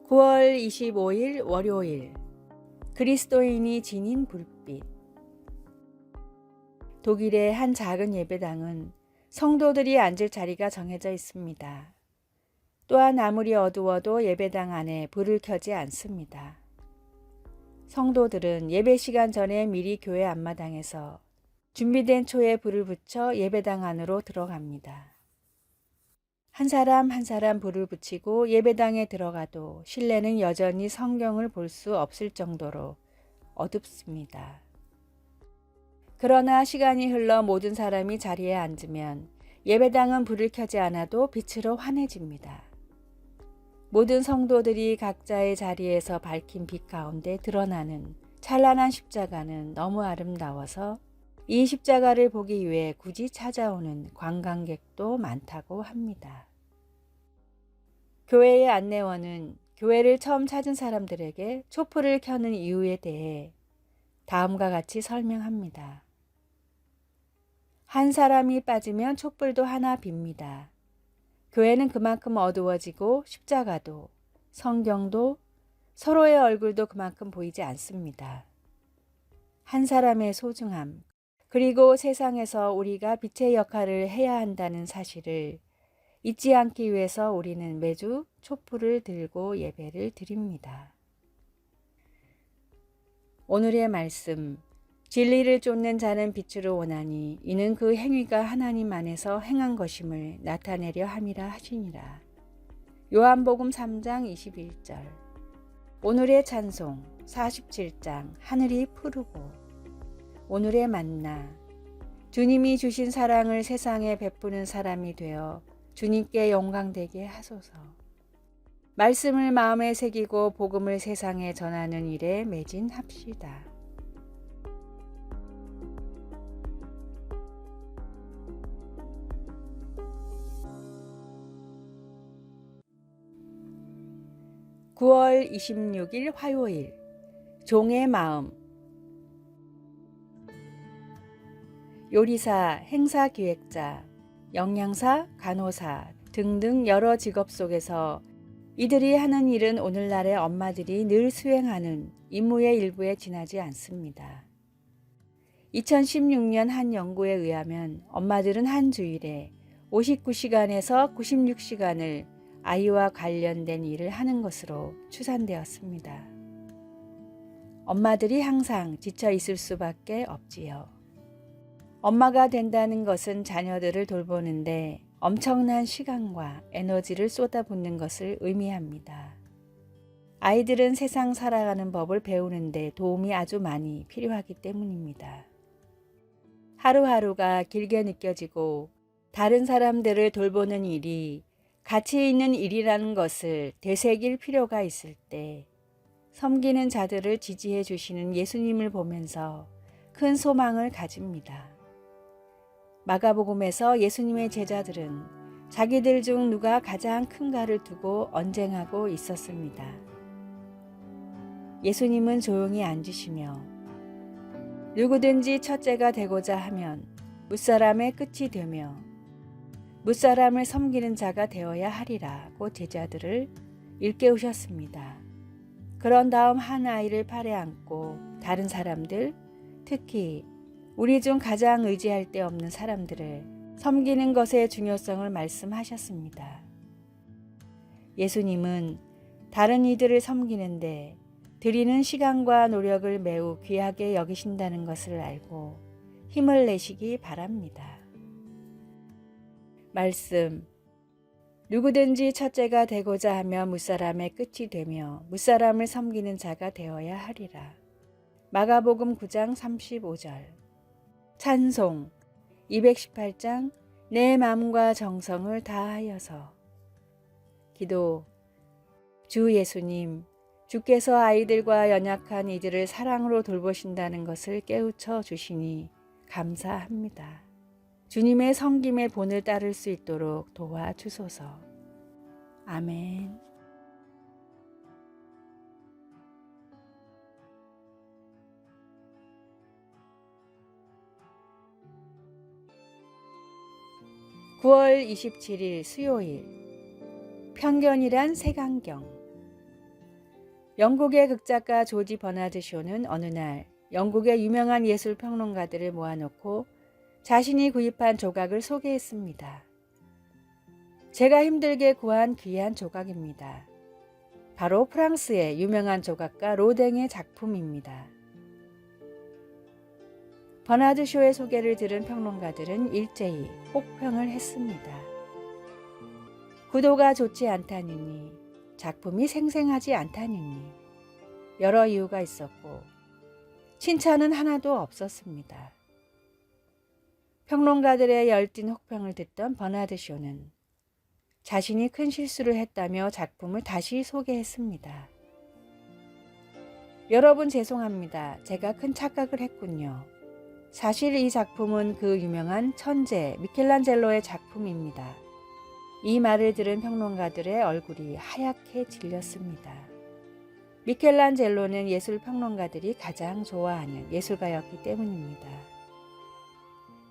9월 25일 월요일 그리스도인이 지닌 불빛. 독일의 한 작은 예배당은 성도들이 앉을 자리가 정해져 있습니다. 또한 아무리 어두워도 예배당 안에 불을 켜지 않습니다. 성도들은 예배 시간 전에 미리 교회 앞마당에서 준비된 초에 불을 붙여 예배당 안으로 들어갑니다. 한 사람 한 사람 불을 붙이고 예배당에 들어가도 실내는 여전히 성경을 볼 수 없을 정도로 어둡습니다. 그러나 시간이 흘러 모든 사람이 자리에 앉으면 예배당은 불을 켜지 않아도 빛으로 환해집니다. 모든 성도들이 각자의 자리에서 밝힌 빛 가운데 드러나는 찬란한 십자가는 너무 아름다워서 이 십자가를 보기 위해 굳이 찾아오는 관광객도 많다고 합니다. 교회의 안내원은 교회를 처음 찾은 사람들에게 촛불을 켜는 이유에 대해 다음과 같이 설명합니다. 한 사람이 빠지면 촛불도 하나 빕니다. 교회는 그만큼 어두워지고 십자가도 성경도 서로의 얼굴도 그만큼 보이지 않습니다. 한 사람의 소중함, 그리고 세상에서 우리가 빛의 역할을 해야 한다는 사실을 잊지 않기 위해서 우리는 매주 촛불을 들고 예배를 드립니다. 오늘의 말씀, 진리를 쫓는 자는 빛으로 오나니 이는 그 행위가 하나님 안에서 행한 것임을 나타내려 함이라 하시니라. 요한복음 3장 21절. 오늘의 찬송 47장 하늘이 푸르고. 오늘의 만나, 주님이 주신 사랑을 세상에 베푸는 사람이 되어 주님께 영광되게 하소서. 말씀을 마음에 새기고 복음을 세상에 전하는 일에 매진합시다. (9월 26일) 화요일 종의 마음. 요리사, 행사기획자, 영양사, 간호사 등등 여러 직업 속에서 이들이 하는 일은 오늘날의 엄마들이 늘 수행하는 임무의 일부에 지나지 않습니다. 2016년 한 연구에 의하면 엄마들은 한 주일에 59시간에서 96시간을 아이와 관련된 일을 하는 것으로 추산되었습니다. 엄마들이 항상 지쳐 있을 수밖에 없지요. 엄마가 된다는 것은 자녀들을 돌보는데 엄청난 시간과 에너지를 쏟아붓는 것을 의미합니다. 아이들은 세상 살아가는 법을 배우는데 도움이 아주 많이 필요하기 때문입니다. 하루하루가 길게 느껴지고 다른 사람들을 돌보는 일이 가치 있는 일이라는 것을 되새길 필요가 있을 때 섬기는 자들을 지지해 주시는 예수님을 보면서 큰 소망을 가집니다. 마가복음에서 예수님의 제자들은 자기들 중 누가 가장 큰가를 두고 언쟁하고 있었습니다. 예수님은 조용히 앉으시며 누구든지 첫째가 되고자 하면 무사람의 끝이 되며 무사람을 섬기는 자가 되어야 하리라고 제자들을 일깨우셨습니다. 그런 다음 한 아이를 팔에 안고 다른 사람들, 특히 우리 중 가장 의지할 데 없는 사람들을 섬기는 것의 중요성을 말씀하셨습니다. 예수님은 다른 이들을 섬기는데 드리는 시간과 노력을 매우 귀하게 여기신다는 것을 알고 힘을 내시기 바랍니다. 말씀, 누구든지 첫째가 되고자 하며 무사람의 끝이 되며 무사람을 섬기는 자가 되어야 하리라. 마가복음 9장 35절. 찬송 218장 내 마음과 정성을 다하여서. 기도. 주 예수님, 주께서 아이들과 연약한 이들을 사랑으로 돌보신다는 것을 깨우쳐 주시니 감사합니다. 주님의 섬김의 본을 따를 수 있도록 도와주소서. 아멘. (9월 27일) 수요일. 편견이란 색안경. 영국의 극작가 조지 버나드 쇼는 어느 날 영국의 유명한 예술 평론가들을 모아놓고 자신이 구입한 조각을 소개했습니다. 제가 힘들게 구한 귀한 조각입니다. 바로 프랑스의 유명한 조각가 로댕의 작품입니다. 버나드 쇼의 소개를 들은 평론가들은 일제히 혹평을 했습니다. 구도가 좋지 않다느니, 작품이 생생하지 않다느니 여러 이유가 있었고 칭찬은 하나도 없었습니다. 평론가들의 열띤 혹평을 듣던 버나드 쇼는 자신이 큰 실수를 했다며 작품을 다시 소개했습니다. 여러분 죄송합니다. 제가 큰 착각을 했군요. 사실 이 작품은 그 유명한 천재 미켈란젤로의 작품입니다. 이 말을 들은 평론가들의 얼굴이 하얗게 질렸습니다. 미켈란젤로는 예술 평론가들이 가장 좋아하는 예술가였기 때문입니다.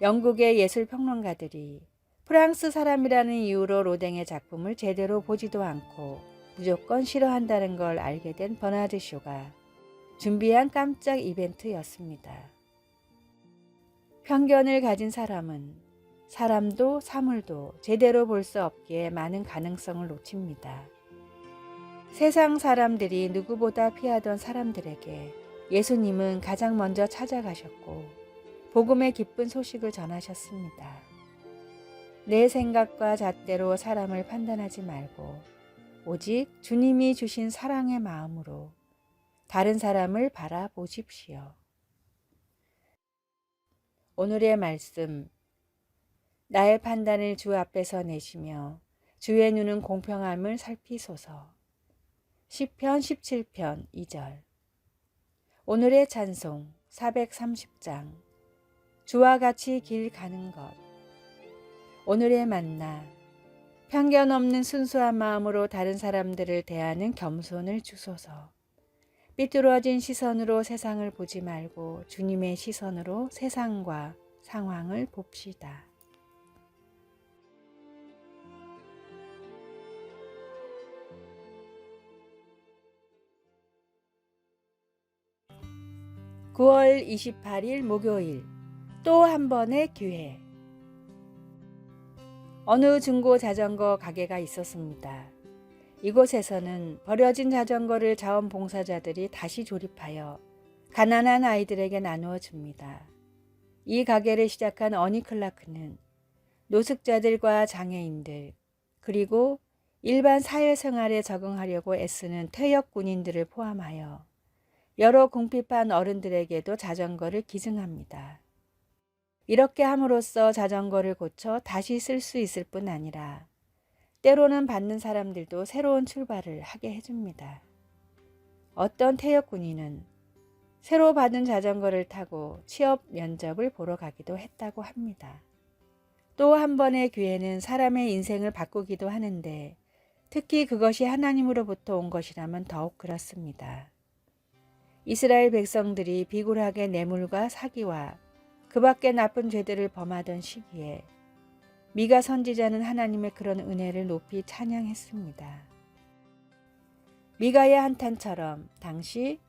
영국의 예술 평론가들이 프랑스 사람이라는 이유로 로댕의 작품을 제대로 보지도 않고 무조건 싫어한다는 걸 알게 된 버나드 쇼가 준비한 깜짝 이벤트였습니다. 편견을 가진 사람은 사람도 사물도 제대로 볼 수 없기에 많은 가능성을 놓칩니다. 세상 사람들이 누구보다 피하던 사람들에게 예수님은 가장 먼저 찾아가셨고 복음의 기쁜 소식을 전하셨습니다. 내 생각과 잣대로 사람을 판단하지 말고 오직 주님이 주신 사랑의 마음으로 다른 사람을 바라보십시오. 오늘의 말씀, 나의 판단을 주 앞에서 내시며 주의 눈은 공평함을 살피소서. 시편 17편 2절. 오늘의 찬송 430장, 주와 같이 길 가는 것. 오늘의 만나, 편견 없는 순수한 마음으로 다른 사람들을 대하는 겸손을 주소서. 삐뚤어진 시선으로 세상을 보지 말고 주님의 시선으로 세상과 상황을 봅시다. (9월 28일) 목요일, 또 한 번의 기회. 어느 중고 자전거 가게가 있었습니다. 이곳에서는 버려진 자전거를 자원봉사자들이 다시 조립하여 가난한 아이들에게 나누어 줍니다. 이 가게를 시작한 어니 클라크는 노숙자들과 장애인들, 그리고 일반 사회생활에 적응하려고 애쓰는 퇴역 군인들을 포함하여 여러 궁핍한 어른들에게도 자전거를 기증합니다. 이렇게 함으로써 자전거를 고쳐 다시 쓸 수 있을 뿐 아니라 때로는 받는 사람들도 새로운 출발을 하게 해줍니다. 어떤 퇴역 군인은 새로 받은 자전거를 타고 취업 면접을 보러 가기도 했다고 합니다. 또 한 번의 기회는 사람의 인생을 바꾸기도 하는데 특히 그것이 하나님으로부터 온 것이라면 더욱 그렇습니다. 이스라엘 백성들이 비굴하게 뇌물과 사기와 그 밖의 나쁜 죄들을 범하던 시기에 미가 선지자는 하나님의 그런 은혜를 높이 찬양했습니다. 미가의 한탄처럼 당시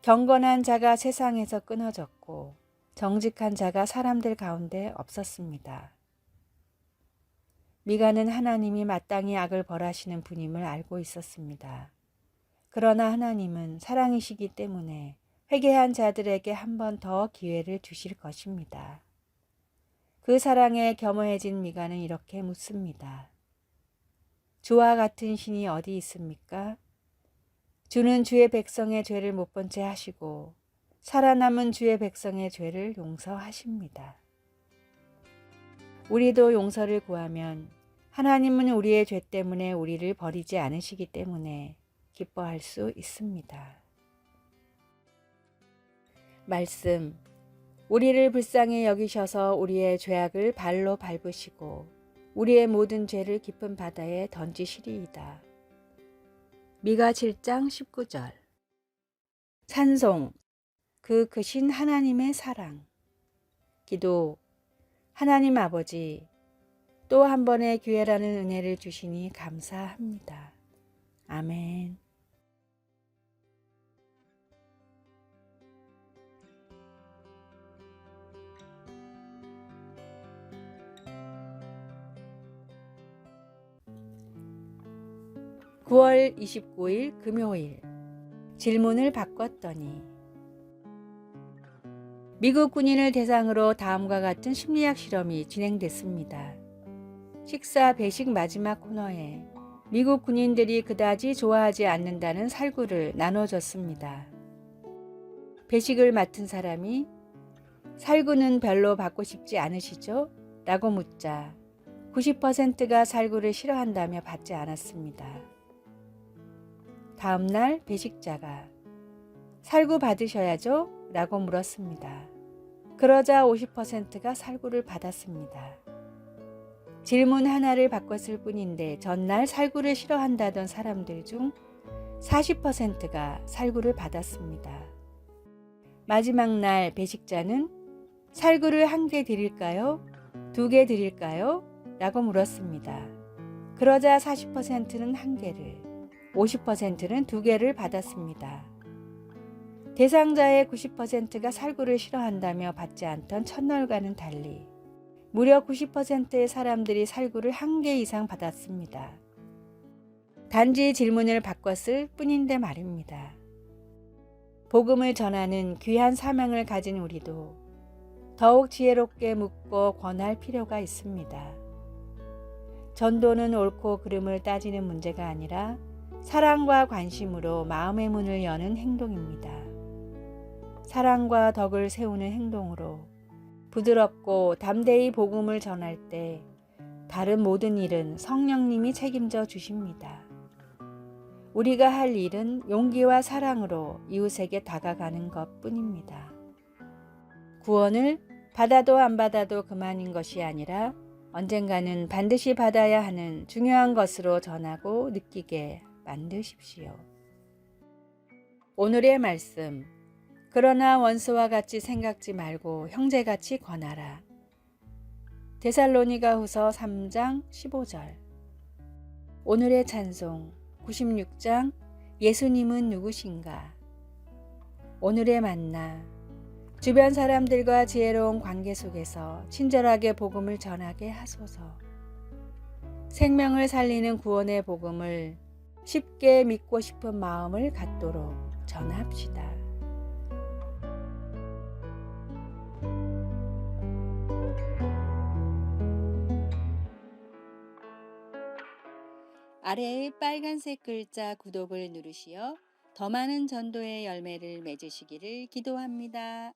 경건한 자가 세상에서 끊어졌고 정직한 자가 사람들 가운데 없었습니다. 미가는 하나님이 마땅히 악을 벌하시는 분임을 알고 있었습니다. 그러나 하나님은 사랑이시기 때문에 회개한 자들에게 한 번 더 기회를 주실 것입니다. 그 사랑에 겸허해진 미가는 이렇게 묻습니다. 주와 같은 신이 어디 있습니까? 주는 주의 백성의 죄를 못 본 채 하시고 살아남은 주의 백성의 죄를 용서하십니다. 우리도 용서를 구하면 하나님은 우리의 죄 때문에 우리를 버리지 않으시기 때문에 기뻐할 수 있습니다. 말씀, 우리를 불쌍히 여기셔서 우리의 죄악을 발로 밟으시고 우리의 모든 죄를 깊은 바다에 던지시리이다. 미가 7장 19절. 찬송, 그 크신 하나님의 사랑. 기도, 하나님 아버지, 또 한 번의 기회라는 은혜를 주시니 감사합니다. 아멘. 9월 29일 금요일 질문을 바꿨더니 미국 군인을 대상으로 다음과 같은 심리학 실험이 진행됐습니다. 식사 배식 마지막 코너에 미국 군인들이 그다지 좋아하지 않는다는 살구를 나눠줬습니다. 배식을 맡은 사람이 살구는 별로 받고 싶지 않으시죠? 라고 묻자 90%가 살구를 싫어한다며 받지 않았습니다. 다음 날 배식자가 살구 받으셔야죠? 라고 물었습니다. 그러자 50%가 살구를 받았습니다. 질문 하나를 바꿨을 뿐인데 전날 살구를 싫어한다던 사람들 중 40%가 살구를 받았습니다. 마지막 날 배식자는 살구를 1개 드릴까요? 2개 드릴까요? 라고 물었습니다. 그러자 40%는 1개를, 50%는 2개를 받았습니다. 대상자의 90%가 살구를 싫어한다며 받지 않던 첫날과는 달리 무려 90%의 사람들이 살구를 1개 이상 받았습니다. 단지 질문을 바꿨을 뿐인데 말입니다. 복음을 전하는 귀한 사명을 가진 우리도 더욱 지혜롭게 묻고 권할 필요가 있습니다. 전도는 옳고 그름을 따지는 문제가 아니라 사랑과 관심으로 마음의 문을 여는 행동입니다. 사랑과 덕을 세우는 행동으로 부드럽고 담대히 복음을 전할 때 다른 모든 일은 성령님이 책임져 주십니다. 우리가 할 일은 용기와 사랑으로 이웃에게 다가가는 것뿐입니다. 구원을 받아도 안 받아도 그만인 것이 아니라 언젠가는 반드시 받아야 하는 중요한 것으로 전하고 느끼게 만드십시오. 오늘의 말씀. 그러나 원수와 같이 생각지 말고 형제같이 권하라. 데살로니가후서 3장 15절. 오늘의 찬송 96장 예수님은 누구신가. 오늘의 만나. 주변 사람들과 지혜로운 관계 속에서 친절하게 복음을 전하게 하소서. 생명을 살리는 구원의 복음을 쉽게 믿고 싶은 마음을 갖도록 전합시다. 아래의 빨간색 글자 구독을 누르시어 더 많은 전도의 열매를 맺으시기를 기도합니다.